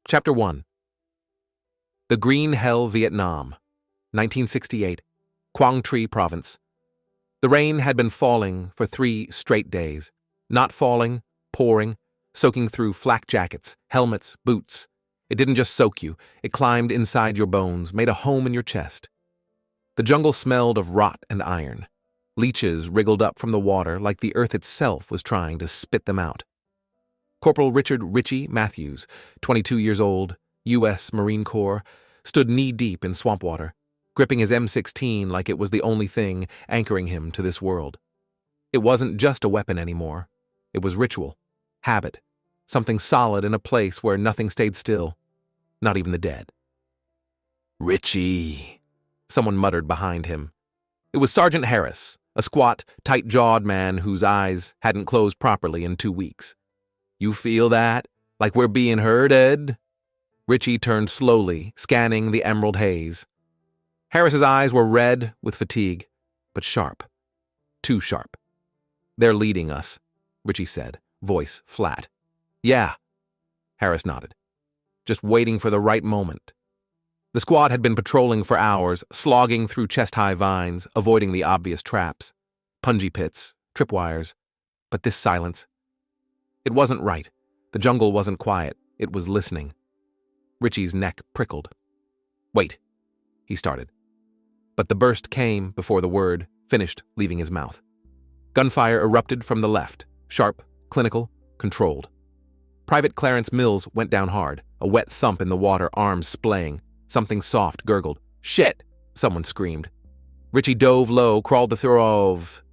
Chapter 1. The Green Hell, Vietnam, 1968, Quang Tri Province. The rain had been falling for 3 straight days. Not falling, pouring, soaking through flak jackets, helmets, boots. It didn't just soak you, it climbed inside your bones, made a home in your chest. The jungle smelled of rot and iron. Leeches wriggled up from the water like the earth itself was trying to spit them out. Corporal Richie Matthews, 22 years old, U.S. Marine Corps, stood knee-deep in swamp water, gripping his M16 like it was the only thing anchoring him to this world. It wasn't just a weapon anymore. It was ritual, habit, something solid in a place where nothing stayed still, not even the dead. "Richie," someone muttered behind him. It was Sergeant Harris, a squat, tight-jawed man whose eyes hadn't closed properly in 2 weeks. "You feel that? Like we're being herded?" Richie turned slowly, scanning the emerald haze. Harris's eyes were red with fatigue, but sharp. Too sharp. "They're leading us," Richie said, voice flat. "Yeah," Harris nodded. "Just waiting for the right moment." The squad had been patrolling for hours, slogging through chest-high vines, avoiding the obvious traps. Punji pits, tripwires. But this silence. It wasn't right. The jungle wasn't quiet. It was listening. Richie's neck prickled. "Wait," he started. But the burst came before the word finished leaving his mouth. Gunfire erupted from the left, sharp, clinical, controlled. Private Clarence Mills went down hard, a wet thump in the water, arms splaying. Something soft gurgled. "Shit!" someone screamed. Richie dove low, crawled the throw of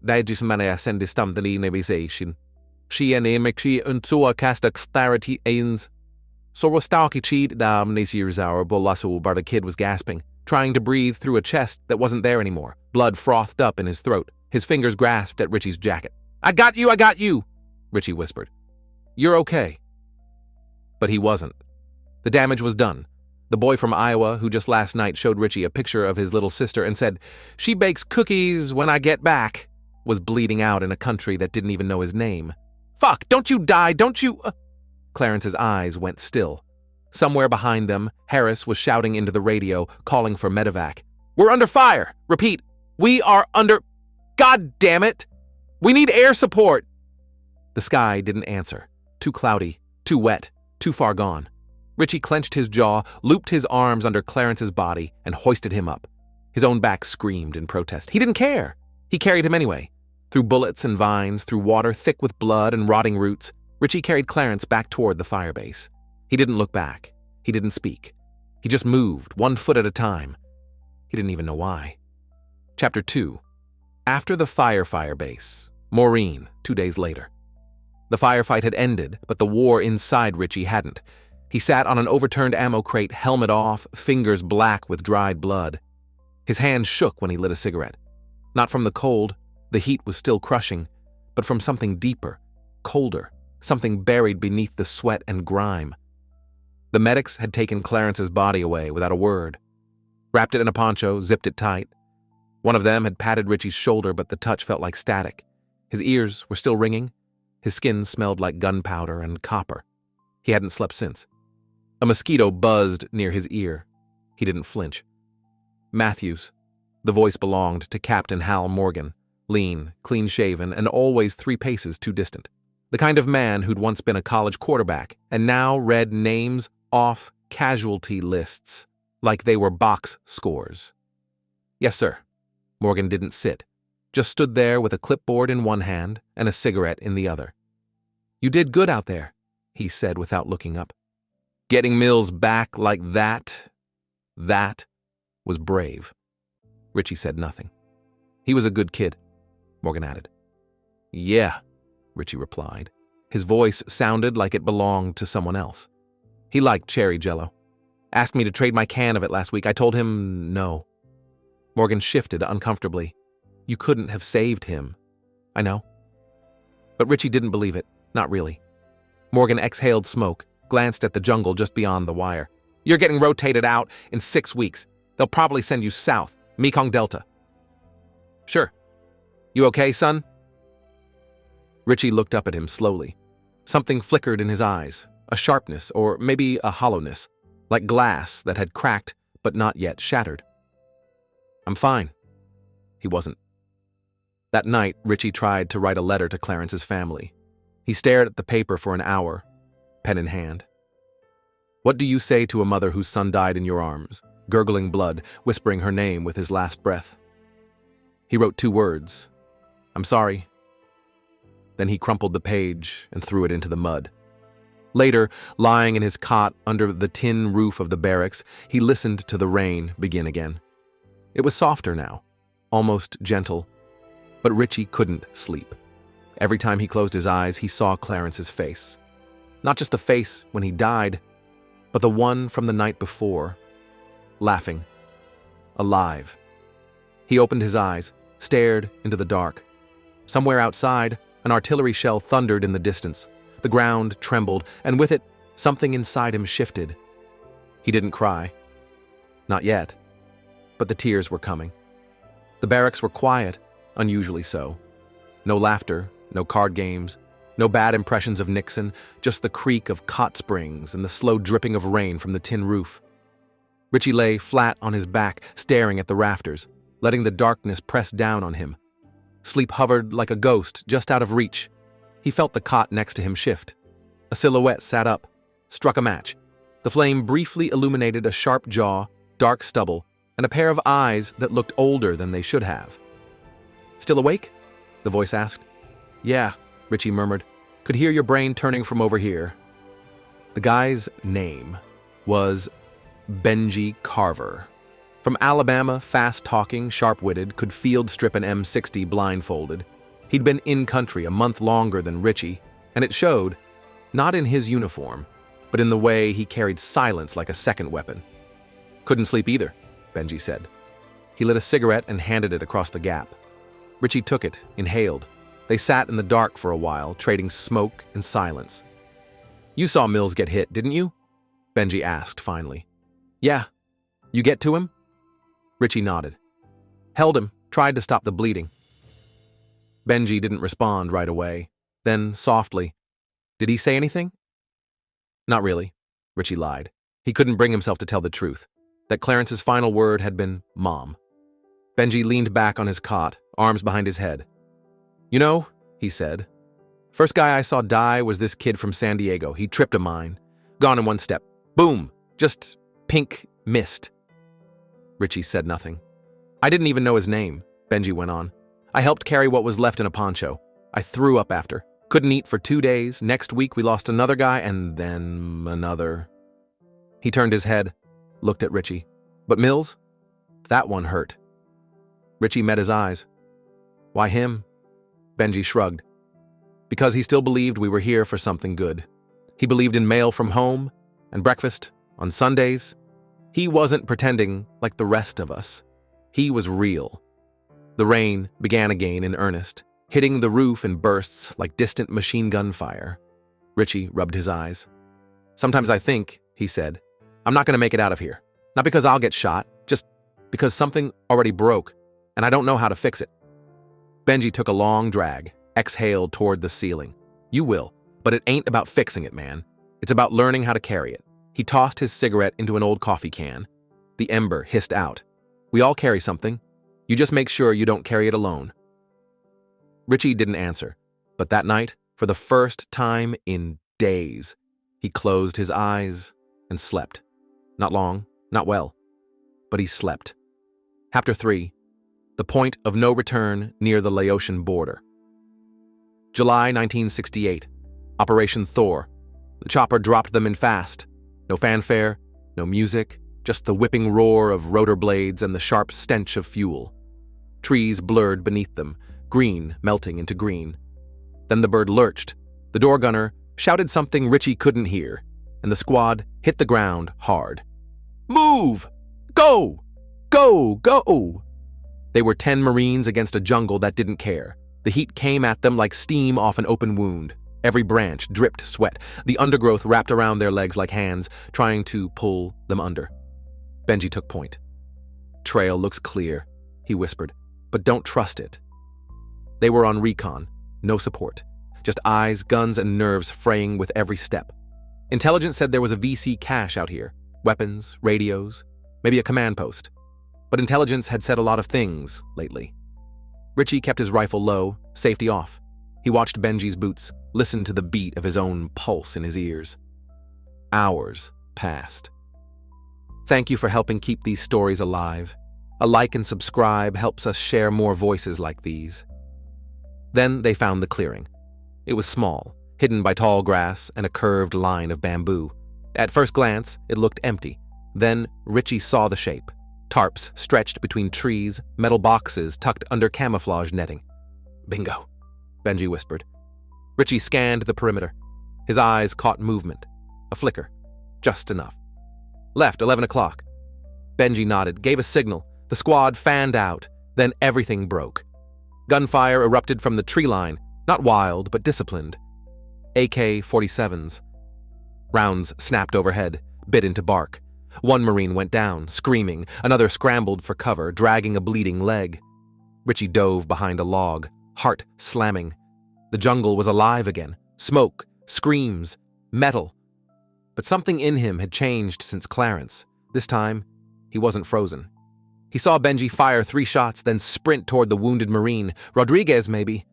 She and Amixi untua castak starity ains. So was stalky cheat damnasirzauer bolasu bar. The kid was gasping, trying to breathe through a chest that wasn't there anymore. Blood frothed up in his throat. His fingers grasped at Richie's jacket. I got you, Richie whispered. "You're okay." But he wasn't. The damage was done. The boy from Iowa who just last night showed Richie a picture of his little sister and said, "She bakes cookies when I get back," was bleeding out in a country that didn't even know his name. "Fuck, don't you die, don't you—" Clarence's eyes went still. Somewhere behind them, Harris was shouting into the radio, calling for medevac. "We're under fire! Repeat, we are under— God damn it! We need air support!" The sky didn't answer. Too cloudy, too wet, too far gone. Richie clenched his jaw, looped his arms under Clarence's body, and hoisted him up. His own back screamed in protest. He didn't care. He carried him anyway. Through bullets and vines, through water thick with blood and rotting roots, Richie carried Clarence back toward the firebase. He didn't look back. He didn't speak. He just moved, 1 foot at a time. He didn't even know why. Chapter 2. After the firebase, Maureen, 2 days later. The firefight had ended, but the war inside Richie hadn't. He sat on an overturned ammo crate, helmet off, fingers black with dried blood. His hand shook when he lit a cigarette. Not from the cold, the heat was still crushing, but from something deeper, colder, something buried beneath the sweat and grime. The medics had taken Clarence's body away without a word. Wrapped it in a poncho, zipped it tight. One of them had patted Richie's shoulder, but the touch felt like static. His ears were still ringing. His skin smelled like gunpowder and copper. He hadn't slept since. A mosquito buzzed near his ear. He didn't flinch. Matthews. The voice belonged to Captain Hal Morgan, lean, clean-shaven, and always 3 paces too distant. The kind of man who'd once been a college quarterback and now read names off casualty lists like they were box scores. "Yes, sir." Morgan didn't sit, just stood there with a clipboard in one hand and a cigarette in the other. "You did good out there," he said without looking up. "Getting Mills back like that was brave." Richie said nothing. "He was a good kid," Morgan added. "Yeah," Richie replied. His voice sounded like it belonged to someone else. "He liked cherry jello. Asked me to trade my can of it last week. I told him no." Morgan shifted uncomfortably. "You couldn't have saved him." "I know." But Richie didn't believe it. Not really. Morgan exhaled smoke, glanced at the jungle just beyond the wire. "You're getting rotated out in 6 weeks. They'll probably send you south, Mekong Delta." "Sure. You okay, son?" Richie looked up at him slowly. Something flickered in his eyes, a sharpness or maybe a hollowness, like glass that had cracked but not yet shattered. "I'm fine." He wasn't. That night, Richie tried to write a letter to Clarence's family. He stared at the paper for an hour, pen in hand. "What do you say to a mother whose son died in your arms, gurgling blood, whispering her name with his last breath?" He wrote 2 words, "I'm sorry." Then he crumpled the page and threw it into the mud. Later, lying in his cot under the tin roof of the barracks, he listened to the rain begin again. It was softer now, almost gentle, but Richie couldn't sleep. Every time he closed his eyes, he saw Clarence's face. Not just the face when he died, but the one from the night before, laughing, alive. He opened his eyes, stared into the dark. Somewhere outside, an artillery shell thundered in the distance. The ground trembled, and with it, something inside him shifted. He didn't cry. Not yet. But the tears were coming. The barracks were quiet, unusually so. No laughter, no card games, no bad impressions of Nixon, just the creak of cot springs and the slow dripping of rain from the tin roof. Richie lay flat on his back, staring at the rafters, letting the darkness press down on him. Sleep hovered like a ghost just out of reach. He felt the cot next to him shift. A silhouette sat up, struck a match. The flame briefly illuminated a sharp jaw, dark stubble, and a pair of eyes that looked older than they should have. "Still awake?" the voice asked. "Yeah," Richie murmured. "Could hear your brain turning from over here." The guy's name was Benji Carver. From Alabama, fast-talking, sharp-witted, could field strip an M60 blindfolded. He'd been in country a month longer than Richie, and it showed, not in his uniform, but in the way he carried silence like a second weapon. "Couldn't sleep either," Benji said. He lit a cigarette and handed it across the gap. Richie took it, inhaled. They sat in the dark for a while, trading smoke and silence. "You saw Mills get hit, didn't you?" Benji asked finally. "Yeah. You get to him?" Richie nodded. "Held him, tried to stop the bleeding." Benji didn't respond right away. Then, softly, "Did he say anything?" "Not really," Richie lied. He couldn't bring himself to tell the truth, that Clarence's final word had been Mom. Benji leaned back on his cot, arms behind his head. "You know," he said, "first guy I saw die was this kid from San Diego. He tripped a mine. Gone in one step. Boom! Just pink mist." Richie said nothing. "I didn't even know his name," Benji went on. "I helped carry what was left in a poncho. I threw up after. Couldn't eat for 2 days. Next week we lost another guy, and then another." He turned his head, looked at Richie. "But Mills? That one hurt." Richie met his eyes. "Why him?" Benji shrugged. "Because he still believed we were here for something good. He believed in mail from home and breakfast on Sundays. He wasn't pretending like the rest of us. He was real." The rain began again in earnest, hitting the roof in bursts like distant machine gun fire. Richie rubbed his eyes. "Sometimes I think," he said, "I'm not going to make it out of here. Not because I'll get shot, just because something already broke, and I don't know how to fix it." Benji took a long drag, exhaled toward the ceiling. "You will, but it ain't about fixing it, man. It's about learning how to carry it." He tossed his cigarette into an old coffee can. The ember hissed out. "We all carry something. You just make sure you don't carry it alone." Richie didn't answer, but that night, for the first time in days, he closed his eyes and slept. Not long, not well, but he slept. Chapter 3. The Point of No Return Near the Laotian Border. July 1968. Operation Thor. The chopper dropped them in fast. No fanfare, no music, just the whipping roar of rotor blades and the sharp stench of fuel. Trees blurred beneath them, green melting into green. Then the bird lurched. The door gunner shouted something Richie couldn't hear, and the squad hit the ground hard. "Move! Go! Go! Go!" They were 10 Marines against a jungle that didn't care. The heat came at them like steam off an open wound. Every branch dripped sweat. The undergrowth wrapped around their legs like hands, trying to pull them under. Benji took point. "Trail looks clear," he whispered, "but don't trust it." They were on recon, no support. Just eyes, guns, and nerves fraying with every step. Intelligence said there was a VC cache out here. Weapons, radios, maybe a command post. But intelligence had said a lot of things lately. Richie kept his rifle low, safety off. He watched Benji's boots, listened to the beat of his own pulse in his ears. Hours passed. Thank you for helping keep these stories alive. A like and subscribe helps us share more voices like these. Then they found the clearing. It was small, hidden by tall grass and a curved line of bamboo. At first glance, it looked empty. Then Richie saw the shape. Tarps stretched between trees, metal boxes tucked under camouflage netting. Bingo, Benji whispered. Richie scanned the perimeter. His eyes caught movement. A flicker. Just enough. Left, 11 o'clock. Benji nodded, gave a signal. The squad fanned out. Then everything broke. Gunfire erupted from the tree line, not wild, but disciplined. AK-47s. Rounds snapped overhead, bit into bark. One Marine went down, screaming. Another scrambled for cover, dragging a bleeding leg. Richie dove behind a log, heart slamming. The jungle was alive again. Smoke, screams, metal. But something in him had changed since Clarence. This time, he wasn't frozen. He saw Benji fire 3 shots, then sprint toward the wounded Marine, Rodriguez maybe,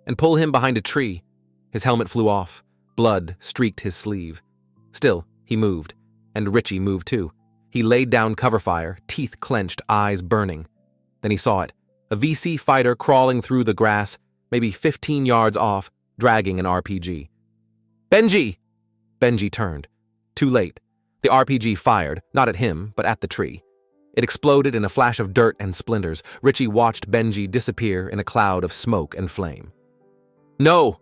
and pull him behind a tree. His helmet flew off. Blood streaked his sleeve. Still, he moved, and Richie moved too. He laid down cover fire, teeth clenched, eyes burning. Then he saw it, a VC fighter crawling through the grass, maybe 15 yards off, dragging an RPG. Benji! Benji turned. Too late. The RPG fired, not at him, but at the tree. It exploded in a flash of dirt and splinters. Richie watched Benji disappear in a cloud of smoke and flame. No!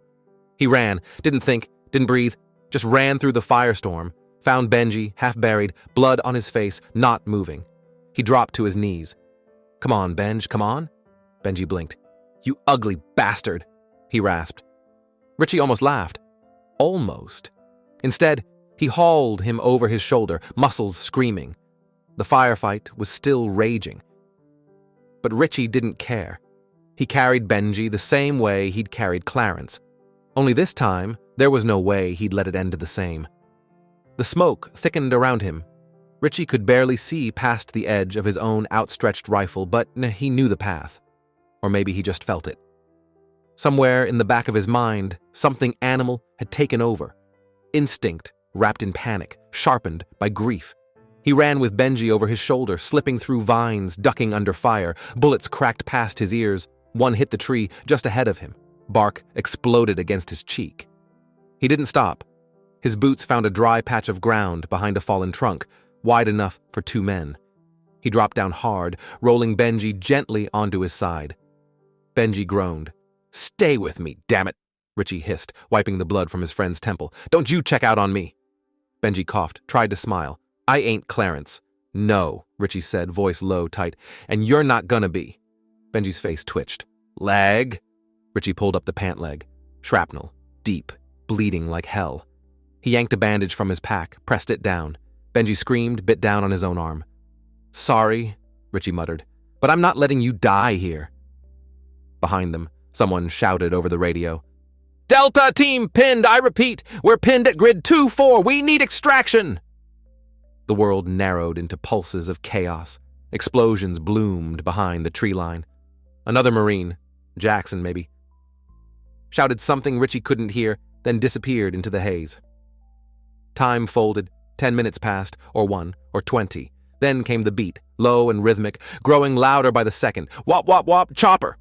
He ran, didn't think, didn't breathe, just ran through the firestorm, found Benji, half buried, blood on his face, not moving. He dropped to his knees. Come on, Benj, come on. Benji blinked. You ugly bastard, he rasped. Richie almost laughed. Almost. Instead, he hauled him over his shoulder, muscles screaming. The firefight was still raging. But Richie didn't care. He carried Benji the same way he'd carried Clarence. Only this time, there was no way he'd let it end the same. The smoke thickened around him. Richie could barely see past the edge of his own outstretched rifle, but he knew the path. Or maybe he just felt it. Somewhere in the back of his mind, something animal had taken over. Instinct, wrapped in panic, sharpened by grief. He ran with Benji over his shoulder, slipping through vines, ducking under fire. Bullets cracked past his ears. One hit the tree just ahead of him. Bark exploded against his cheek. He didn't stop. His boots found a dry patch of ground behind a fallen trunk, wide enough for 2 men. He dropped down hard, rolling Benji gently onto his side. Benji groaned. Stay with me, damn it, Richie hissed, wiping the blood from his friend's temple. Don't you check out on me. Benji coughed, tried to smile. I ain't Clarence. No, Richie said, voice low, tight. And you're not gonna be. Benji's face twitched. Leg? Richie pulled up the pant leg. Shrapnel. Deep. Bleeding like hell. He yanked a bandage from his pack, pressed it down. Benji screamed, bit down on his own arm. Sorry, Richie muttered, but I'm not letting you die here. Behind them, someone shouted over the radio. Delta team pinned, I repeat. We're pinned at grid 2-4. We need extraction. The world narrowed into pulses of chaos. Explosions bloomed behind the tree line. Another Marine, Jackson maybe, shouted something Richie couldn't hear, then disappeared into the haze. Time folded, 10 minutes passed, or 1, or 20. Then came the beat, low and rhythmic, growing louder by the second. Wop, wop, wop, chopper!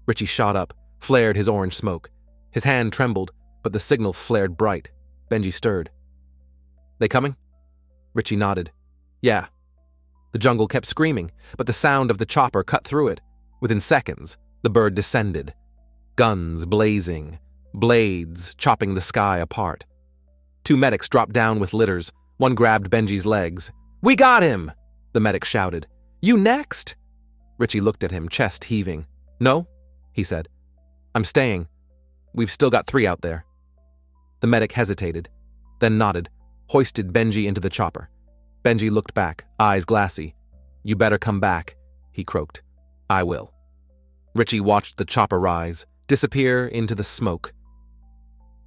Richie shot up, flared his orange smoke. His hand trembled, but the signal flared bright. Benji stirred. They coming? Richie nodded. Yeah. The jungle kept screaming, but the sound of the chopper cut through it. Within seconds, the bird descended. Guns blazing, blades chopping the sky apart. 2 medics dropped down with litters. One grabbed Benji's legs. We got him! The medic shouted. You next? Richie looked at him, chest heaving. No, he said. I'm staying. We've still got 3 out there. The medic hesitated, then nodded, hoisted Benji into the chopper. Benji looked back, eyes glassy. You better come back, he croaked. I will. Richie watched the chopper rise, disappear into the smoke.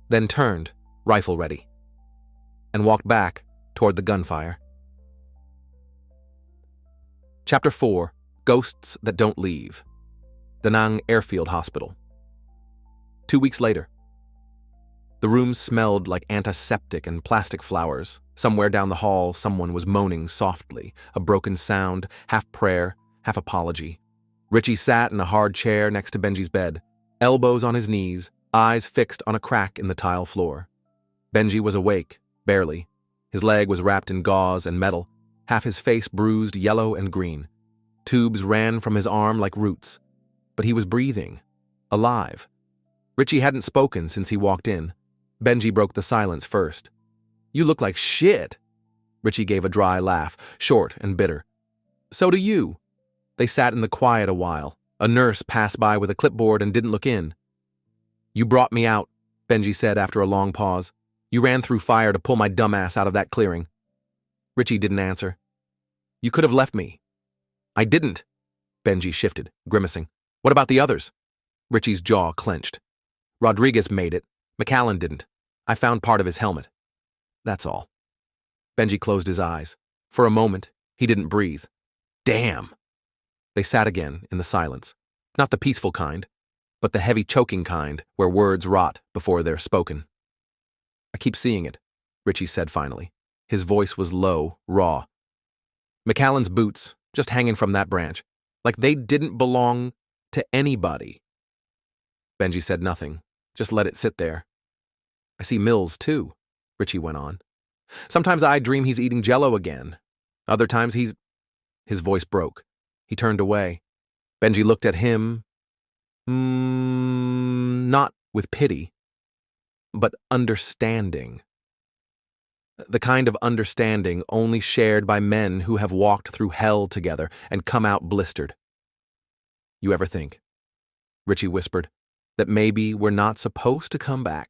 Then turned, rifle ready. and walked back toward the gunfire. Chapter 4: Ghosts That Don't Leave. Da Nang Airfield Hospital. 2 weeks later. The room smelled like antiseptic and plastic flowers. Somewhere down the hall, someone was moaning softly, a broken sound, half prayer, half apology. Richie sat in a hard chair next to Benji's bed, elbows on his knees, eyes fixed on a crack in the tile floor. Benji was awake, barely. His leg was wrapped in gauze and metal, half his face bruised yellow and green. Tubes ran from his arm like roots. But he was breathing, alive. Richie hadn't spoken since he walked in. Benji broke the silence first. "You look like shit." Richie gave a dry laugh, short and bitter. "So do you." They sat in the quiet a while. A nurse passed by with a clipboard and didn't look in. "You brought me out," Benji said after a long pause. "You ran through fire to pull my dumb ass out of that clearing." Richie didn't answer. "You could have left me." "I didn't." Benji shifted, grimacing. "What about the others?" Richie's jaw clenched. "Rodriguez made it. McAllen didn't. I found part of his helmet. That's all." Benji closed his eyes. For a moment, he didn't breathe. Damn! They sat again in the silence. Not the peaceful kind, but the heavy choking kind where words rot before they're spoken. "I keep seeing it," Richie said finally. His voice was low, raw. "McAllen's boots, just hanging from that branch, like they didn't belong to anybody." Benji said nothing, just let it sit there. "I see Mills, too," Richie went on. "Sometimes I dream he's eating Jell-O again. Other times he's—" His voice broke. He turned away. Benji looked at him, not with pity, but understanding. The kind of understanding only shared by men who have walked through hell together and come out blistered. "You ever think," Richie whispered, "that maybe we're not supposed to come back?"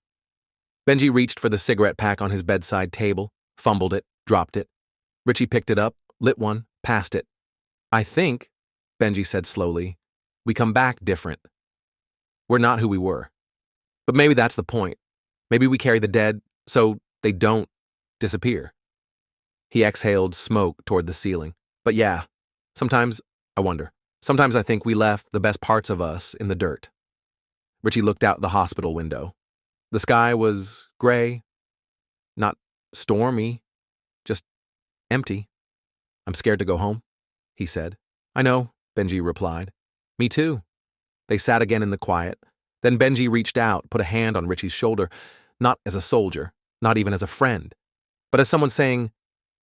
Benji reached for the cigarette pack on his bedside table, fumbled it, dropped it. Richie picked it up, lit one, passed it. "I think," Benji said slowly, "we come back different. We're not who we were. But maybe that's the point. Maybe we carry the dead so they don't disappear." He exhaled smoke toward the ceiling. "But yeah, sometimes I wonder. Sometimes I think we left the best parts of us in the dirt." Richie looked out the hospital window. The sky was gray, not stormy, just empty. "I'm scared to go home," he said. "I know," Benji replied. "Me too." They sat again in the quiet. Then Benji reached out, put a hand on Richie's shoulder, not as a soldier, not even as a friend, but as someone saying,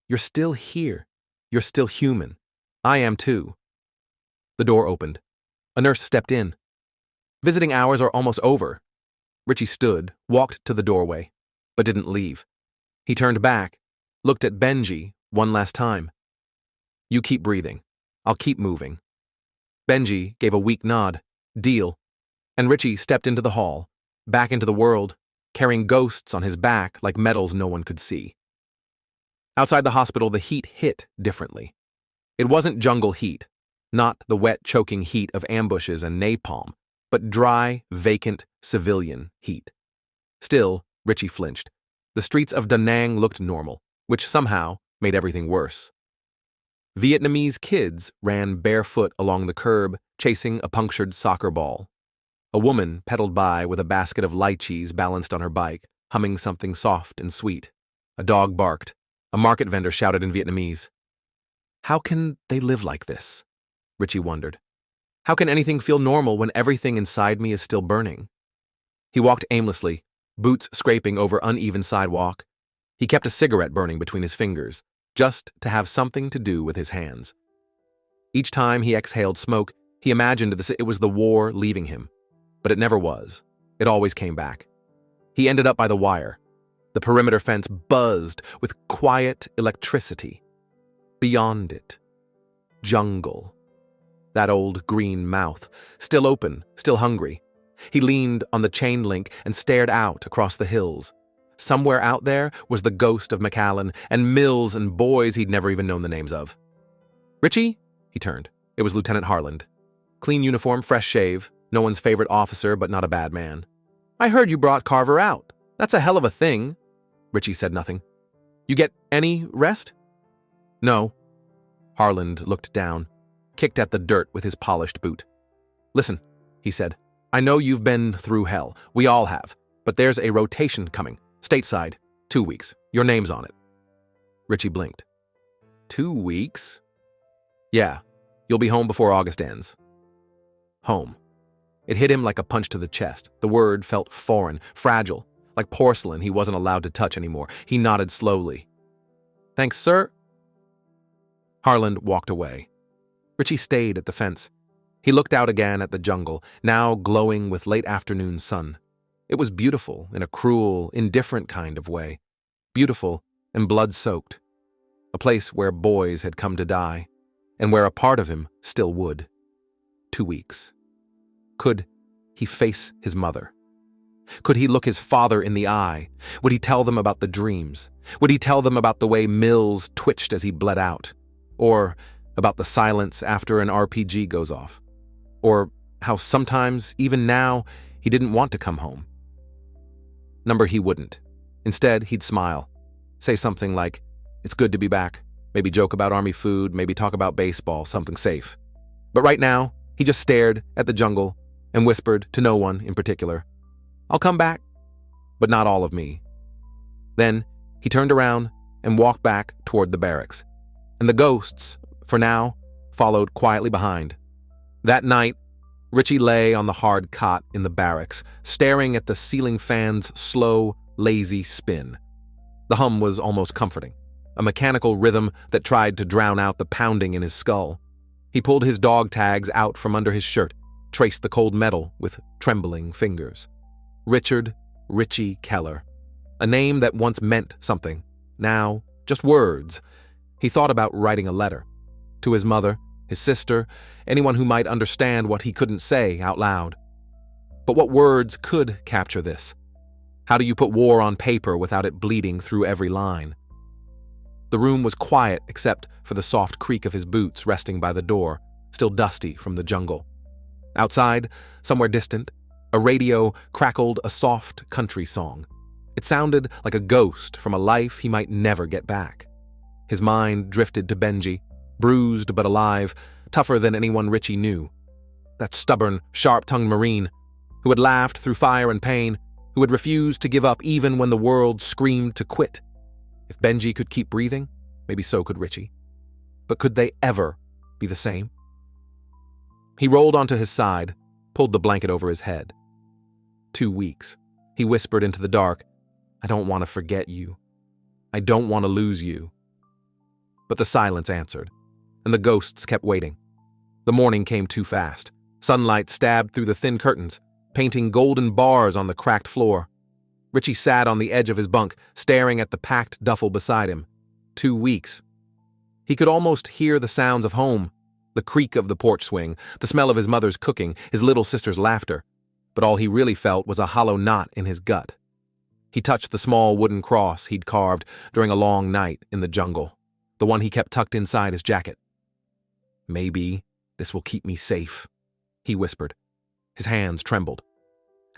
"You're still here. You're still human. I am too." The door opened. A nurse stepped in. "Visiting hours are almost over." Richie stood, walked to the doorway, but didn't leave. He turned back, looked at Benji one last time. "You keep breathing. I'll keep moving." Benji gave a weak nod. "Deal." And Richie stepped into the hall, back into the world, carrying ghosts on his back like medals no one could see. Outside the hospital, the heat hit differently. It wasn't jungle heat, not the wet, choking heat of ambushes and napalm, but dry, vacant, civilian heat. Still, Richie flinched. The streets of Da Nang looked normal, which somehow made everything worse. Vietnamese kids ran barefoot along the curb, chasing a punctured soccer ball. A woman pedaled by with a basket of lychees balanced on her bike, humming something soft and sweet. A dog barked. A market vendor shouted in Vietnamese. How can they live like this? Richie wondered. How can anything feel normal when everything inside me is still burning? He walked aimlessly, boots scraping over uneven sidewalk. He kept a cigarette burning between his fingers, just to have something to do with his hands. Each time he exhaled smoke, he imagined it was the war leaving him. But it never was. It always came back. He ended up by the wire. The perimeter fence buzzed with quiet electricity. Beyond it, jungle. That old green mouth, still open, still hungry. He leaned on the chain link and stared out across the hills. Somewhere out there was the ghost of McAllen and Mills and boys he'd never even known the names of. Richie? He turned. It was Lieutenant Harland. Clean uniform, fresh shave. No one's favorite officer, but not a bad man. I heard you brought Carver out. That's a hell of a thing. Richie said nothing. You get any rest? No. Harland looked down, kicked at the dirt with his polished boot. Listen, he said, I know you've been through hell. We all have. But there's a rotation coming. Stateside. 2 weeks. Your name's on it. Richie blinked. 2 weeks? Yeah. You'll be home before August ends. Home. It hit him like a punch to the chest. The word felt foreign, fragile, like porcelain he wasn't allowed to touch anymore. He nodded slowly. Thanks, sir. Harland walked away. Richie stayed at the fence. He looked out again at the jungle, now glowing with late afternoon sun. It was beautiful in a cruel, indifferent kind of way. Beautiful and blood-soaked. A place where boys had come to die, and where a part of him still would. 2 weeks. Could he face his mother? Could he look his father in the eye? Would he tell them about the dreams? Would he tell them about the way Mills twitched as he bled out? Or about the silence after an RPG goes off? Or how sometimes, even now, he didn't want to come home? Number he wouldn't. Instead, he'd smile. Say something like, it's good to be back. Maybe joke about army food, maybe talk about baseball, something safe. But right now, he just stared at the jungle and whispered to no one in particular, I'll come back, but not all of me. Then he turned around and walked back toward the barracks, and the ghosts, for now, followed quietly behind. That night, Richie lay on the hard cot in the barracks, staring at the ceiling fan's slow, lazy spin. The hum was almost comforting, a mechanical rhythm that tried to drown out the pounding in his skull. He pulled his dog tags out from under his shirt, traced the cold metal with trembling fingers. Richard Richie Keller, a name that once meant something, now just words. He thought about writing a letter to his mother, his sister, anyone who might understand what he couldn't say out loud. But what words could capture this? How do you put war on paper without it bleeding through every line? The room was quiet except for the soft creak of his boots resting by the door, still dusty from the jungle. Outside, somewhere distant, a radio crackled a soft country song. It sounded like a ghost from a life he might never get back. His mind drifted to Benji, bruised but alive, tougher than anyone Richie knew. That stubborn, sharp-tongued Marine, who had laughed through fire and pain, who had refused to give up even when the world screamed to quit. If Benji could keep breathing, maybe so could Richie. But could they ever be the same? He rolled onto his side, pulled the blanket over his head. 2 weeks. He whispered into the dark, I don't want to forget you. I don't want to lose you. But the silence answered, and the ghosts kept waiting. The morning came too fast. Sunlight stabbed through the thin curtains, painting golden bars on the cracked floor. Richie sat on the edge of his bunk, staring at the packed duffel beside him. 2 weeks. He could almost hear the sounds of home, the creak of the porch swing, the smell of his mother's cooking, his little sister's laughter. But all he really felt was a hollow knot in his gut. He touched the small wooden cross he'd carved during a long night in the jungle, the one he kept tucked inside his jacket. Maybe this will keep me safe, he whispered. His hands trembled.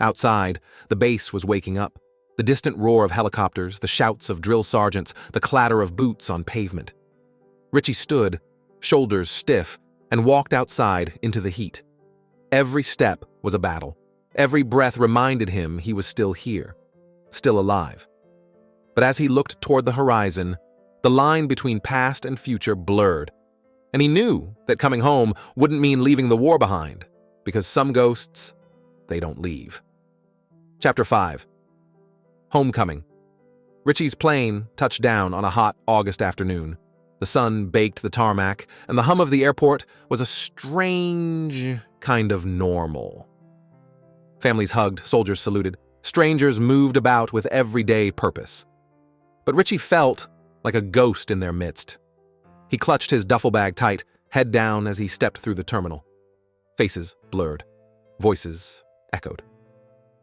Outside, the base was waking up. The distant roar of helicopters, the shouts of drill sergeants, the clatter of boots on pavement. Richie stood, shoulders stiff, and walked outside into the heat. Every step was a battle. Every breath reminded him he was still here, still alive. But as he looked toward the horizon, the line between past and future blurred, and he knew that coming home wouldn't mean leaving the war behind, because some ghosts, they don't leave. Chapter 5. Homecoming. Richie's plane touched down on a hot August afternoon. The sun baked the tarmac, and the hum of the airport was a strange kind of normal. Families hugged, soldiers saluted, strangers moved about with everyday purpose. But Richie felt like a ghost in their midst. He clutched his duffel bag tight, head down as he stepped through the terminal. Faces blurred. Voices echoed.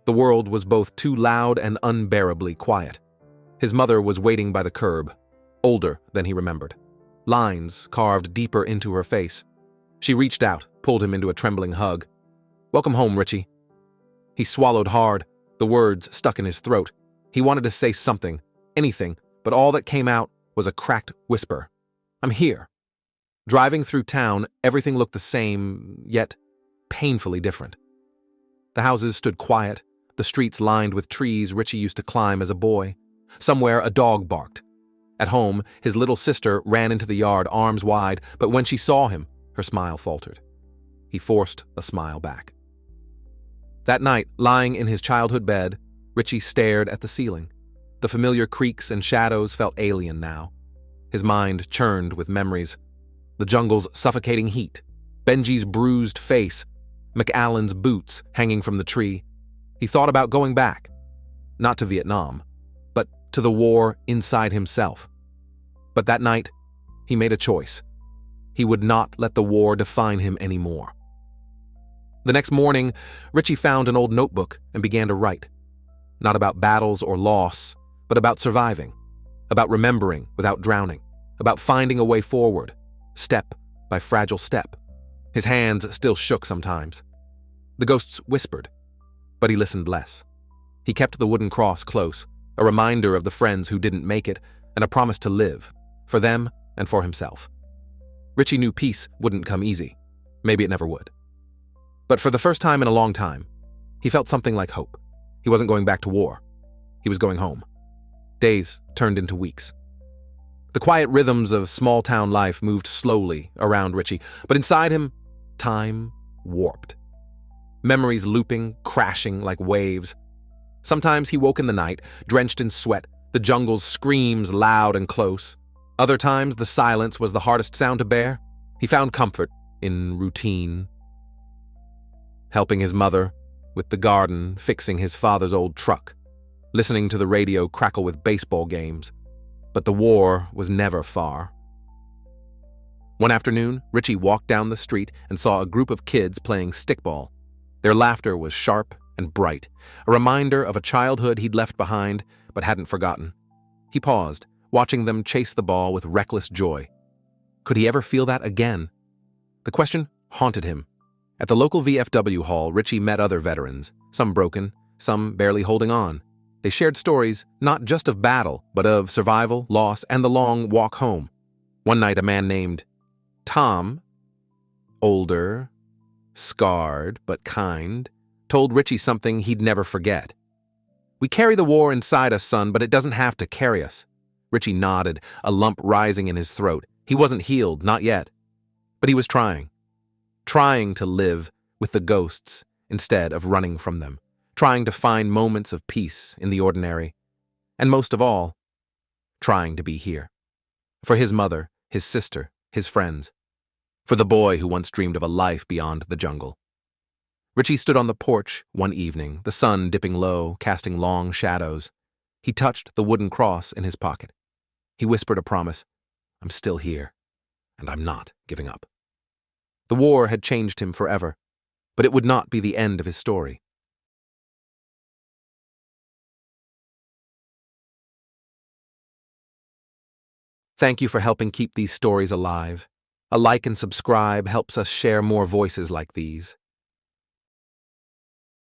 The world was both too loud and unbearably quiet. His mother was waiting by the curb, older than he remembered. Lines carved deeper into her face. She reached out, pulled him into a trembling hug. Welcome home, Richie. He swallowed hard, the words stuck in his throat. He wanted to say something, anything, but all that came out was a cracked whisper. "I'm here." Driving through town, everything looked the same, yet painfully different. The houses stood quiet, the streets lined with trees Richie used to climb as a boy. Somewhere a dog barked. At home, his little sister ran into the yard, arms wide, but when she saw him, her smile faltered. He forced a smile back. That night, lying in his childhood bed, Richie stared at the ceiling. The familiar creaks and shadows felt alien now. His mind churned with memories. The jungle's suffocating heat, Benji's bruised face, McAllen's boots hanging from the tree. He thought about going back. Not to Vietnam, but to the war inside himself. But that night, he made a choice. He would not let the war define him anymore. The next morning, Richie found an old notebook and began to write. Not about battles or loss, but about surviving, about remembering without drowning, about finding a way forward, step by fragile step. His hands still shook sometimes. The ghosts whispered, but he listened less. He kept the wooden cross close, a reminder of the friends who didn't make it, and a promise to live, for them and for himself. Richie knew peace wouldn't come easy. Maybe it never would. But for the first time in a long time, he felt something like hope. He wasn't going back to war. He was going home. Days turned into weeks. The quiet rhythms of small-town life moved slowly around Richie, but inside him, time warped. Memories looping, crashing like waves. Sometimes he woke in the night, drenched in sweat, the jungle's screams loud and close. Other times, the silence was the hardest sound to bear. He found comfort in routine. Helping his mother with the garden, fixing his father's old truck, listening to the radio crackle with baseball games. But the war was never far. One afternoon, Richie walked down the street and saw a group of kids playing stickball. Their laughter was sharp and bright, a reminder of a childhood he'd left behind but hadn't forgotten. He paused, watching them chase the ball with reckless joy. Could he ever feel that again? The question haunted him. At the local VFW hall, Richie met other veterans, some broken, some barely holding on. They shared stories not just of battle, but of survival, loss, and the long walk home. One night, a man named Tom, older, scarred but kind, told Richie something he'd never forget. "We carry the war inside us, son, but it doesn't have to carry us." Richie nodded, a lump rising in his throat. He wasn't healed, not yet. But he was trying to live with the ghosts instead of running from them, trying to find moments of peace in the ordinary, and most of all, trying to be here. For his mother, his sister, his friends, for the boy who once dreamed of a life beyond the jungle. Richie stood on the porch one evening, the sun dipping low, casting long shadows. He touched the wooden cross in his pocket. He whispered a promise, "I'm still here, and I'm not giving up." The war had changed him forever, but it would not be the end of his story. Thank you for helping keep these stories alive. A like and subscribe helps us share more voices like these.